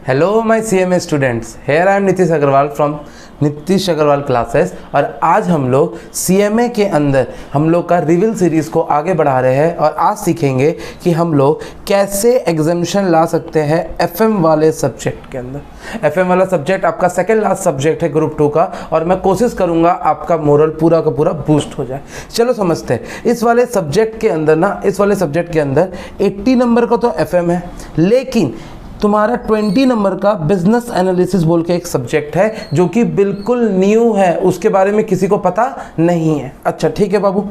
Hello my CMA students, here I am Nitish Agarwal from Nitish Agarwal classes. और आज हम लोग सीएमए के अंदर हम लोग का रिवील सीरीज़ को आगे बढ़ा रहे हैं और आज सीखेंगे कि हम लोग कैसे एग्जामिनेशन ला सकते हैं एफएम वाले सब्जेक्ट के अंदर। एफएम वाला सब्जेक्ट आपका सेकेंड लास्ट सब्जेक्ट है ग्रुप 2 का और मैं कोशिश करूंगा आपका मोरल पूरा का पूरा बूस्ट हो जाए। चलो समझते हैं। इस वाले सब्जेक्ट के अंदर 80 नंबर का तो एफएम है, लेकिन तुम्हारा 20 नंबर का बिजनेस एनालिसिस बोल के एक सब्जेक्ट है जो कि बिल्कुल न्यू है, उसके बारे में किसी को पता नहीं है। अच्छा ठीक है बाबू,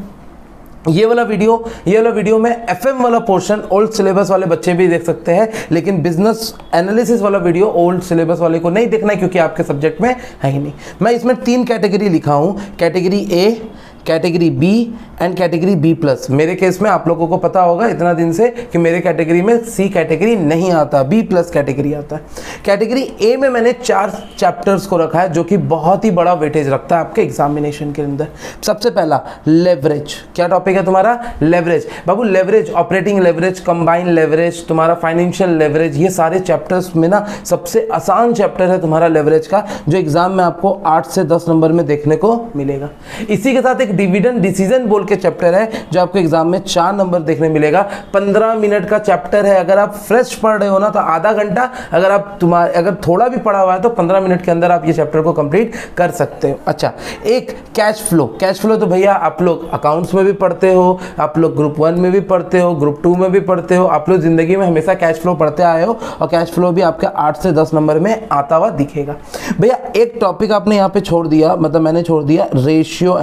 ये वाला वीडियो में एफएम वाला पोर्शन ओल्ड सिलेबस वाले बच्चे भी देख सकते हैं, लेकिन बिजनेस एनालिसिस वाला वीडियो ओल्ड सिलेबस वाले को नहीं देखना है क्योंकि आपके सब्जेक्ट में है ही नहीं। मैं इसमें 3 कैटेगरी लिखा हूँ, category A, category B and category B plus. मेरे केस में आप लोगों को पता होगा इतना दिन से कि मेरे कैटेगरी में सी कैटेगरी नहीं आता, बी प्लस कैटेगरी आता है। कैटेगरी ए में मैंने 4 चैप्टर्स को रखा है जो कि बहुत ही बड़ा वेटेज रखता है आपके एग्जामिनेशन के अंदर। सबसे पहला लेवरेज। क्या टॉपिक है तुम्हारा? लेवरेज। बाबू leverage, operating leverage, combine leverage, तुम्हारा फाइनेंशियल लेवरेज, ये सारे चैप्टर्स में ना सबसे आसान चैप्टर है तुम्हारा लेवरेज का, जो एग्जाम में आपको 8 से 10 नंबर में देखने को मिलेगा। इसी के साथ एक डिविडेंड डिसीजन बोल के चैप्टर है जो आपको एग्जाम में 4 नंबर देखने मिलेगा। 15 मिनट का चैप्टर है। अगर आप फ्रेश पढ़ रहे हो ना तो आधा घंटा, अगर थोड़ा भी पढ़ा हुआ है तो 15 मिनट के अंदर आप ये चैप्टर को कंप्लीट कर सकते हो। अच्छा, एक कैश फ्लो तो भैया आप लोग अकाउंट्स में भी पढ़ते हो, आप लोग ग्रुप 1 में भी पढ़ते हो, ग्रुप 2 में भी पढ़ते हो, आप लोग जिंदगी में हमेशा कैश फ्लो पढ़ते आए हो और कैश फ्लो भी आपके 8 से 10 नंबर में आता हुआ दिखेगा। भैया एक टॉपिक आपने यहाँ पे छोड़ दिया, मतलब मैंने छोड़ दिया, रेशियो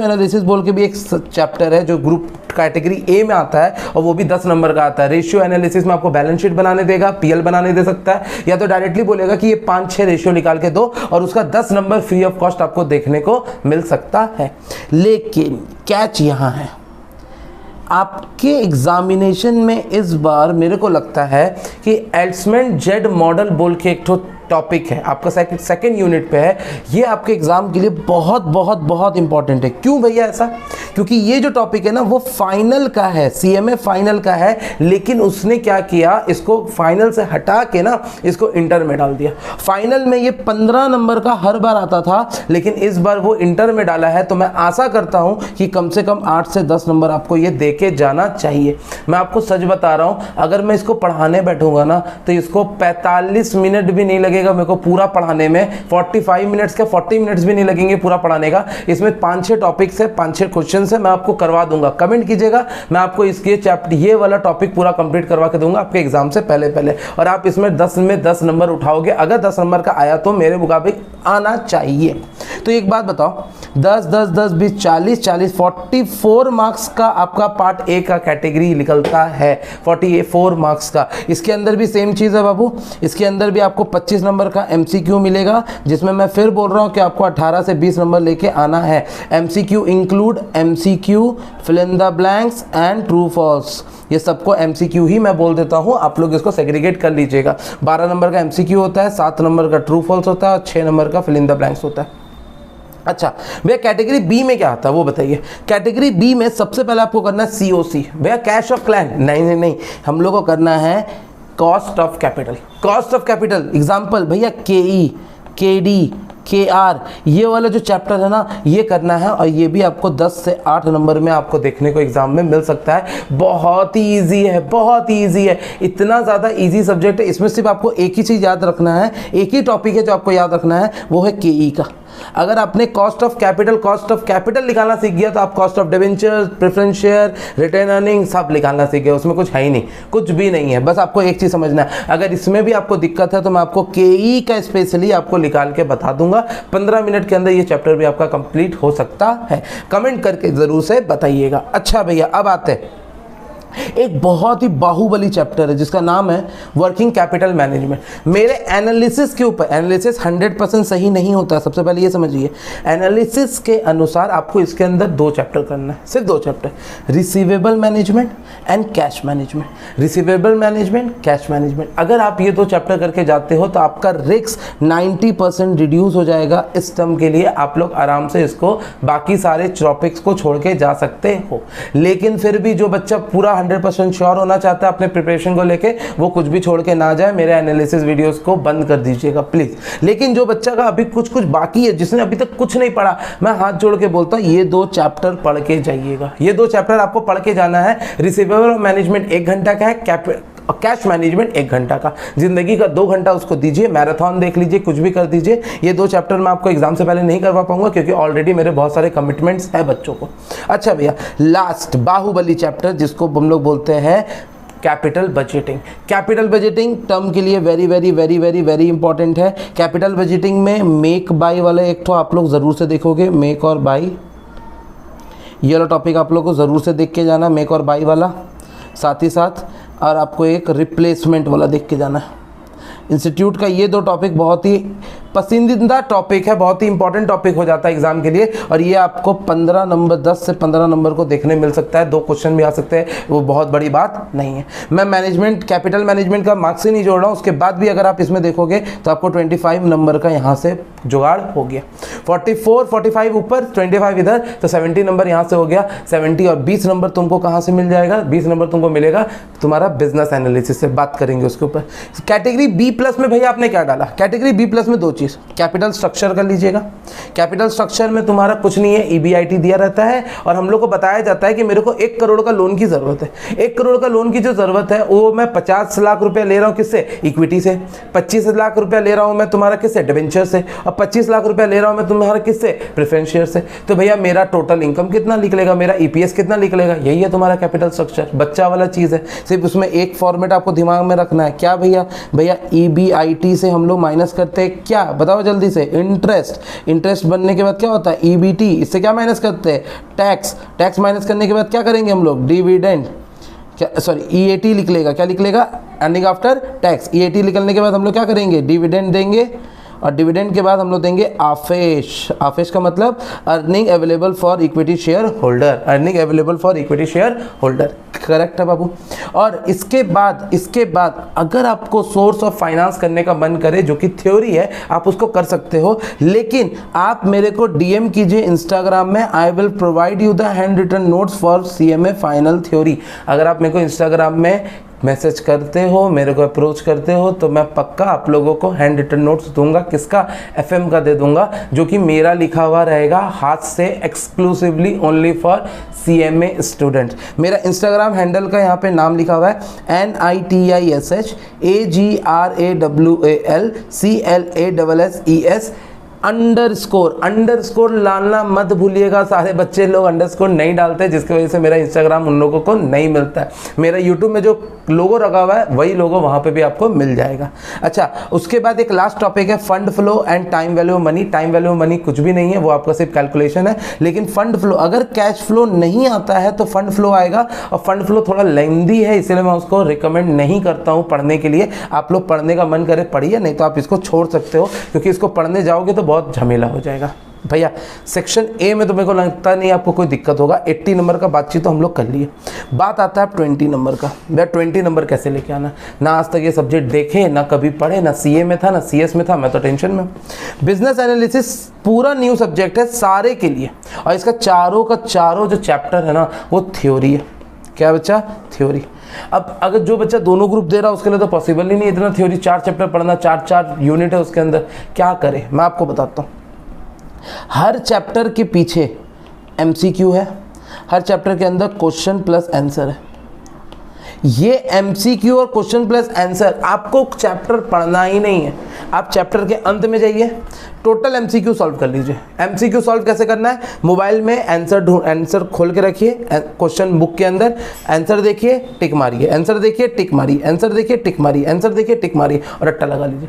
एनालिसिस बोल के भी एक चैप्टर है जो ग्रुप कैटेगरी ए में आता है और वो भी 10 नंबर का आता है। रेशियो एनालिसिस में आपको बैलेंस शीट बनाने देगा, पीएल बनाने दे सकता है, या तो डायरेक्टली बोलेगा कि ये 5-6 रेशियो निकाल के दो और उसका 10 नंबर फ्री ऑफ कॉस्ट आपको देखने को मिल सकता है। लेकिन कैच यहाँ है, आपके एग्जामिनेशन में इस बार मेरे को लगता है कि एल्समेंट जेड मॉडल बोल के एक टॉपिक है आपका सेकंड यूनिट पे है। ये आपके एग्जाम के लिए बहुत बहुत बहुत इंपॉर्टेंट है। क्यों भैया ऐसा? क्योंकि ये जो टॉपिक है ना वो फाइनल का है, सीएमए फाइनल का है, लेकिन उसने क्या किया, इसको फाइनल से हटा के ना इसको इंटर में डाल दिया। फाइनल में ये 15 नंबर का हर बार आता था, लेकिन इस बार वो इंटर में डाला है। तो मैं आशा करता हूं कि कम से कम 8 से 10 नंबर आपको ये दे के जाना चाहिए। मैं आपको सच बता रहा हूं, अगर मैं इसको पढ़ाने बैठूंगा ना तो इसको 45 मिनट भी नहीं लगेगा मेरे को पूरा पढ़ाने में। 45 मिनट्स का 40 मिनट्स भी नहीं लगेंगे पूरा पढ़ाने का। इसमें 5-6 टॉपिक्स है, 5-6 क्वेश्चन है, मैं आपको करवा दूंगा। कमेंट कीजिएगा, मैं आपको इसके चैप्टर ये वाला टॉपिक पूरा कंप्लीट करवा के दूंगा आपके एग्जाम से पहले और आप इसमें 10 में 10 नंबर उठाओगे। अगर 10 नंबर का आया तो मेरे मुताबिक आना चाहिए। तो एक बात बताओ, 10 10 10 20 40 40 44 मार्क्स का आपका पार्ट ए का कैटेगरी निकलता है, 44 मार्क्स का। इसके अंदर भी सेम चीज़ है बाबू, इसके अंदर भी आपको 25 नंबर का एमसीक्यू मिलेगा, जिसमें मैं फिर बोल रहा हूं कि आपको 18 से 20 नंबर लेके आना है। MCQ include MCQ, fill in the blanks and true false. ये सबको एमसीक्यू ही मैं बोल देता हूं, आप लोग इसको सेग्रीगेट कर लीजिएगा। 12 नंबर का एमसीक्यू होता है, 7 नंबर का ट्रू फॉल्स होता है और 6 नंबर का फिल इन द ब्लैंक्स होता है। अच्छा भैया कैटेगरी बी में क्या आता है वो बताइए। कैटेगरी बी में सबसे पहले आपको करना है सीओसी। भैया कैश ऑफ क्लाइंट नहीं, हम लोग को करना है कॉस्ट ऑफ कैपिटल। एग्जाम्पल भैया केई, केडी, केआर, ये वाला जो चैप्टर है ना ये करना है और ये भी आपको 10 से 8 नंबर में आपको देखने को एग्जाम में मिल सकता है। बहुत ही ईजी है, इतना ज़्यादा ईजी सब्जेक्ट है। इसमें सिर्फ आपको एक ही चीज़ याद रखना है, एक ही टॉपिक है जो आपको याद रखना है, वो है केई का। अगर आपने कॉस्ट ऑफ कैपिटल निकालना सीख गया तो आप cost of debenture, preference share, retained earning सब निकालना सीख गए। उसमें कुछ है ही नहीं, कुछ भी नहीं है। बस आपको एक चीज़ समझना है, अगर इसमें भी आपको दिक्कत है तो मैं आपको केई का स्पेशली आपको निकाल के बता दूंगा। 15 मिनट के अंदर ये चैप्टर भी आपका कंप्लीट हो सकता है। कमेंट करके ज़रूर से बताइएगा। अच्छा भैया अब आते हैं एक बहुत ही बाहुबली चैप्टर है जिसका नाम है वर्किंग कैपिटल मैनेजमेंट। मेरे एनालिसिस के ऊपर, एनालिसिस 100% सही नहीं होता, सबसे पहले ये समझिए। एनालिसिस के अनुसार आपको इसके अंदर 2 चैप्टर करना है, सिर्फ 2 chapter, receivable management and cash management. Receivable management, cash management, अगर आप ये 2 चैप्टर करके जाते हो तो आपका रिस्क 90% रिड्यूस हो जाएगा। इस टर्म के लिए आप लोग आराम से इसको बाकी सारे टॉपिक्स को छोड़ के जा सकते हो। लेकिन फिर भी जो बच्चा पूरा 100% श्योर होना चाहता है अपने प्रिपरेशन को लेके, वो कुछ भी छोड़ के ना जाए, मेरे एनालिसिस वीडियोस को बंद कर दीजिएगा प्लीज। लेकिन जो बच्चा का अभी कुछ बाकी है, जिसने अभी तक कुछ नहीं पढ़ा, मैं हाथ जोड़ के बोलता हूँ ये 2 चैप्टर पढ़ के जाइएगा। ये 2 चैप्टर आपको पढ़ के जाना है। रिसीवेबल मैनेजमेंट 1 घंटा का है, कैश मैनेजमेंट 1 घंटा का, जिंदगी का 2 घंटा उसको दीजिए, मैराथन देख लीजिए, कुछ भी कर दीजिए। ये 2 चैप्टर मैं आपको एग्जाम से पहले नहीं करवा पाऊंगा क्योंकि ऑलरेडी मेरे बहुत सारे कमिटमेंट्स हैं बच्चों को। अच्छा भैया, लास्ट बाहुबली चैप्टर जिसको हम लोग बोलते हैं capital budgeting. Capital budgeting term के लिए very very very very very important है। कैपिटल बजटिंग में मेक बाय वाले एक तो आप लोग ज़रूर से देखोगे, मेक और बाय, ये वाला टॉपिक आप लोग को ज़रूर से देख के जाना, मेक और बाय वाला, साथ ही साथ और आपको एक रिप्लेसमेंट वाला देख के जाना है। इंस्टीट्यूट का ये 2 टॉपिक बहुत ही पसंदीदा टॉपिक है, बहुत ही इंपॉर्टेंट टॉपिक हो जाता है एग्जाम के लिए, और ये आपको 15 नंबर 10 से 15 नंबर को देखने मिल सकता है। 2 क्वेश्चन भी आ सकते हैं, वो बहुत बड़ी बात नहीं है। मैं मैनेजमेंट, कैपिटल मैनेजमेंट का मार्क्स ही नहीं जोड़ रहा हूँ, उसके बाद भी अगर आप इसमें देखोगे तो आपको 25 नंबर का यहाँ से जुगाड़ हो गया। 45 ऊपर, 25 इधर, तो 70 नंबर यहाँ से हो गया। 70 और 20 नंबर तुमको कहाँ से मिल जाएगा? 20 नंबर तुमको मिलेगा तुम्हारा बिजनेस एनालिसिस से, बात करेंगे उसके ऊपर। कैटेगरी बी प्लस में भैया आपने क्या डाला? कैटेगरी बी प्लस में 2 चीज़, कैपिटल स्ट्रक्चर कर लीजिएगा। कैपिटल स्ट्रक्चर में तुम्हारा कुछ नहीं है, EBIT दिया रहता है और हम लोग को बताया जाता है कि मेरे को 1 करोड़ का लोन की ज़रूरत है। 1 करोड़ का लोन की जो ज़रूरत है वो मैं 50 लाख रुपया ले रहा हूँ, किससे? इक्विटी से। 25 लाख रुपया ले रहा हूँ मैं तुम्हारा किससे? डिबेंचर से। और 25 लाख रुपया ले रहा हूँ मैं तुम्हारा किससे? प्रेफरेंस शेयर से। तो भैया मेरा टोटल इनकम कितना निकलेगा, मेरा EPS कितना निकलेगा? यही है तुम्हारा कैपिटल स्ट्रक्चर, बच्चा वाला चीज़ है। सिर्फ उसमें एक फॉर्मेट आपको दिमाग में रखना है, क्या भैया? भैया EBIT से हम लोग माइनस करते हैं क्या? बताओ जल्दी से। इंटरेस्ट। इंटरेस्ट बनने के बाद क्या होता है? EBT। इससे क्या माइनस करते हैं? टैक्स। टैक्स माइनस करने के बाद क्या करेंगे हम लोग? डिविडेंड। क्या, सॉरी, EAT लिख लेगा, क्या लिख लेगा? Earning after tax. EAT निकलने के बाद हम लोग क्या करेंगे? डिविडेंड देंगे, और डिविडेंड के बाद हम लोग देंगे आफेश। आफेश का मतलब earning available for equity share holder. Earning available for equity share holder, correct है बाबू। और इसके बाद अगर आपको सोर्स ऑफ फाइनेंस करने का मन करे, जो कि थ्योरी है, आप उसको कर सकते हो, लेकिन आप मेरे को DM कीजिए इंस्टाग्राम में, I will provide you the handwritten notes for CMA final theory. अगर आप मेरे को इंस्टाग्राम में मैसेज करते हो, मेरे को अप्रोच करते हो, तो मैं पक्का आप लोगों को हैंड रिटन नोट्स दूंगा। किसका? FM का दे दूंगा, जो कि मेरा लिखा हुआ रहेगा हाथ से, exclusively only for CMA students. मेरा इंस्टाग्राम हैंडल का यहाँ पे नाम लिखा हुआ है NITISHAGRAWALCLASSES अंडरस्कोर डालना मत भूलिएगा। सारे बच्चे लोग अंडरस्कोर नहीं डालते, जिसकी वजह से मेरा इंस्टाग्राम उन लोगों को नहीं मिलता है। मेरा यूट्यूब में जो लोगो रखा हुआ है वही लोगो वहाँ पे भी आपको मिल जाएगा। अच्छा, उसके बाद एक लास्ट टॉपिक है fund flow and time value money. Time value money कुछ भी नहीं है, वो आपका सिर्फ कैलकुलेशन है। लेकिन फंड फ्लो, अगर कैश फ्लो नहीं आता है तो फंड फ्लो आएगा, और फंड फ्लो थोड़ा लेंदी है, इसलिए मैं उसको रिकमेंड नहीं करता हूँ पढ़ने के लिए। आप लोग पढ़ने का मन करे पढ़िए, नहीं तो आप इसको छोड़ सकते हो, क्योंकि इसको पढ़ने जाओगे तो बहुत झमेला हो जाएगा। भैया सेक्शन ए में तो मेरे को लगता नहीं आपको कोई दिक्कत होगा। 80 नंबर का बातचीत तो हम लोग कर लिए। बात आता है 20 नंबर का। भैया 20 नंबर कैसे लेके आना? ना आज तक ये सब्जेक्ट देखे, ना कभी पढ़े, ना CA में था, ना CS में था, मैं तो टेंशन में। बिजनेस एनालिसिस पूरा न्यू सब्जेक्ट है सारे के लिए, और इसका चारों का चारों जो चैप्टर है ना, वो थ्योरी है। क्या बच्चा? थ्योरी। अब अगर जो बच्चा दोनों ग्रुप दे रहा है उसके लिए तो पॉसिबल ही नहीं इतना थ्योरी, 4 चैप्टर पढ़ना, 4 यूनिट है उसके अंदर, क्या करे? मैं आपको बताता हूँ। हर चैप्टर के पीछे MCQ है, हर चैप्टर के अंदर क्वेश्चन प्लस आंसर है। ये MCQ और क्वेश्चन प्लस आंसर, आपको चैप्टर पढ़ना ही नहीं है, आप चैप्टर के अंत में जाइए, टोटल MCQ सॉल्व कर लीजिए। MCQ सॉल्व कैसे करना है? मोबाइल में आंसर खोल के रखिए, क्वेश्चन बुक के अंदर आंसर देखिए, टिक मारिए, आंसर देखिए, टिक मारिए, आंसर देखिए, टिक मारिए, आंसर देखिए, टिक मारिए, और रट्टा लगा लीजिए।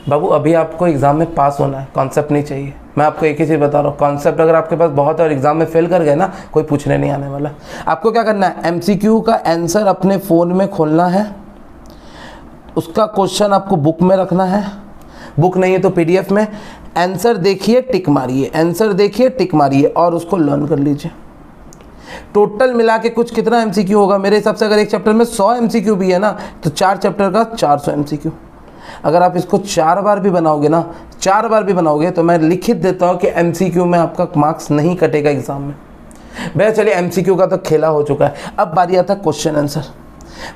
बाबू अभी आपको एग्जाम में पास होना है, कॉन्सेप्ट नहीं चाहिए। मैं आपको एक ही चीज़ बता रहा हूँ, कॉन्सेप्ट अगर आपके पास बहुत है और एग्जाम में फेल कर गए ना, कोई पूछने नहीं आने वाला। आपको क्या करना है? MCQ का आंसर अपने फ़ोन में खोलना है, उसका क्वेश्चन आपको बुक में रखना है, बुक नहीं है तो PDF में। आंसर देखिए, टिक मारिए, आंसर देखिए, टिक मारिए, और उसको लर्न कर लीजिए। टोटल मिला के कुछ कितना MCQ होगा? मेरे हिसाब से अगर एक चैप्टर में 100 MCQ भी है ना, तो 4 चैप्टर का 400 MCQ। अगर आप इसको 4 बार भी बनाओगे ना, 4 बार भी बनाओगे, तो मैं लिखित देता हूँ कि MCQ में आपका मार्क्स नहीं कटेगा एग्जाम में। भैया चलिए MCQ का तो खेला हो चुका है, अब बारी आता है क्वेश्चन आंसर।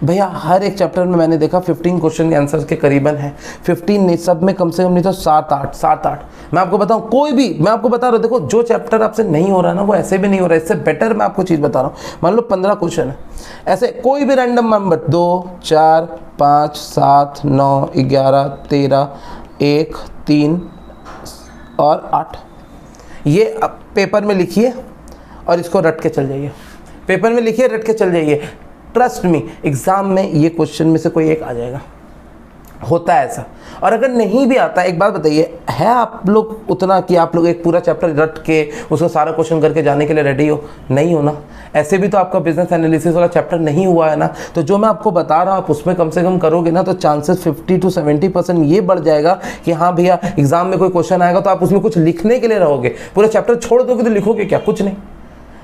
भैया हर एक चैप्टर में मैंने देखा 15 क्वेश्चन के आंसर के करीबन है, 15 नहीं, सब में कम से कम नहीं तो 7-8। मैं आपको बताऊं, कोई भी, मैं आपको बता रहा हूँ, देखो जो चैप्टर आपसे नहीं हो रहा ना वो ऐसे भी नहीं हो रहा है, इससे बेटर मैं आपको चीज़ बता रहा हूँ। मान लो 15 क्वेश्चन है, ऐसे कोई भी रैंडम नंबर 2, 4, 5, 7, 9, 11, 13, 1, 3 और 8, ये अब पेपर में लिखिए और इसको रट के चल जाइए, पेपर में लिखिए, रट के चल जाइए। ट्रस्ट मी, एग्जाम में ये क्वेश्चन में से कोई एक आ जाएगा, होता है ऐसा। और अगर नहीं भी आता, एक बात बताइए, है आप लोग उतना कि आप लोग एक पूरा चैप्टर रट के उसको सारा क्वेश्चन करके जाने के लिए रेडी हो? नहीं हो ना। ऐसे भी तो आपका बिजनेस एनालिसिस वाला चैप्टर नहीं हुआ है ना, तो जो मैं आपको बता रहा हूँ आप उसमें कम से कम करोगे ना तो चांसेस 50 to 70% ये बढ़ जाएगा कि हाँ भैया एग्जाम में कोई क्वेश्चन आएगा तो आप उसमें कुछ लिखने के लिए रहोगे। पूरा चैप्टर छोड़ दोगे तो लिखोगे क्या? कुछ नहीं।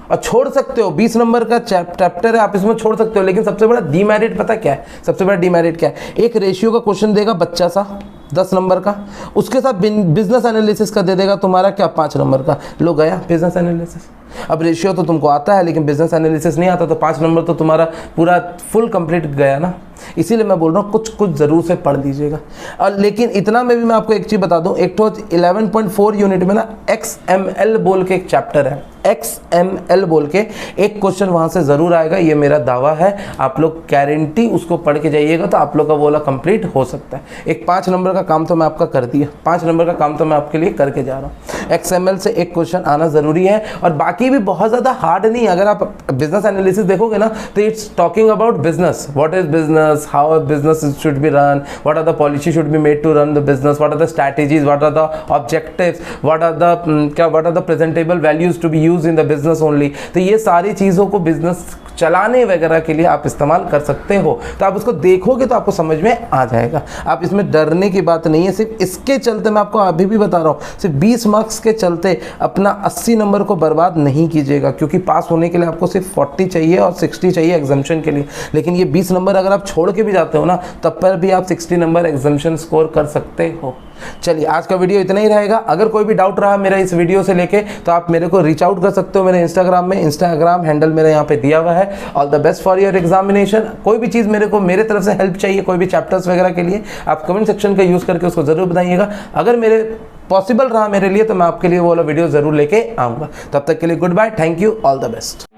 और छोड़ सकते हो, 20 नंबर का चैप्टर है, आप इसमें छोड़ सकते हो, लेकिन सबसे बड़ा डीमेरिट पता क्या है? सबसे बड़ा डीमेरिट क्या है? एक रेशियो का क्वेश्चन देगा बच्चा सा 10 नंबर का, उसके साथ बिजनेस एनालिसिस का दे देगा तुम्हारा क्या 5 नंबर का, लो गया बिजनेस एनालिसिस। अब रेशियो तो तुमको आता है लेकिन बिजनेस एनालिसिस नहीं आता, तो 5 नंबर तो तुम्हारा पूरा फुल कंप्लीट गया ना। इसीलिए मैं बोल रहा हूँ कुछ ज़रूर से पढ़ लीजिएगा। और लेकिन इतना में भी मैं आपको एक चीज़ बता दूँ, एक तो 11.4 यूनिट में ना XML बोल के एक चैप्टर है, XML बोल के एक क्वेश्चन वहाँ से ज़रूर आएगा, ये मेरा दावा है। आप लोग गारंटी उसको पढ़ के जाइएगा तो आप लोग का बोला कंप्लीट हो सकता है। एक 5 नंबर का काम तो मैं आपका कर दिया, 5 नंबर का काम तो मैं आपके लिए करके जा रहा हूँ। XML से एक क्वेश्चन आना ज़रूरी है, और बाकी भी बहुत ज़्यादा हार्ड नहीं। अगर आप बिजनेस एनालिसिस देखोगे ना तो it's talking about business, what is business, how a business should be run, what are the policy should be made to run the business, what are the strategies, what are the objectives, what are the presentable values to be use in the business only. तो ये सारी चीज़ों को business चलाने वगैरह के लिए आप इस्तेमाल कर सकते हो, तो आप उसको देखोगे तो आपको समझ में आ जाएगा। आप इसमें डरने की बात नहीं है। सिर्फ इसके चलते मैं आपको अभी भी बता रहा हूँ, सिर्फ 20 मार्क्स के चलते अपना 80 नंबर को बर्बाद नहीं कीजिएगा, क्योंकि पास होने के लिए आपको सिर्फ 40 चाहिए और 60 चाहिए एग्जाम्शन के लिए। लेकिन ये 20 नंबर अगर आप छोड़ के भी जाते हो ना, तब पर भी आप 60 नंबर एग्जाम्शन स्कोर कर सकते हो। चलिए आज का वीडियो इतना ही रहेगा। अगर कोई भी डाउट रहा मेरा इस वीडियो से लेके तो आप मेरे को रीच आउट कर सकते हो मेरे इंस्टाग्राम में, इंस्टाग्राम हैंडल मेरा यहाँ पे दिया हुआ है। All the best for your examination. कोई भी चीज़ मेरे तरफ से हेल्प चाहिए, कोई भी चैप्टर्स वगैरह के लिए, आप कमेंट सेक्शन का यूज़ करके उसको ज़रूर बताइएगा। अगर मेरे पॉसिबल रहा मेरे लिए तो मैं आपके लिए वो वाला वीडियो ज़रूर लेके आऊँगा। तब तक के लिए goodbye, thank you, all the best.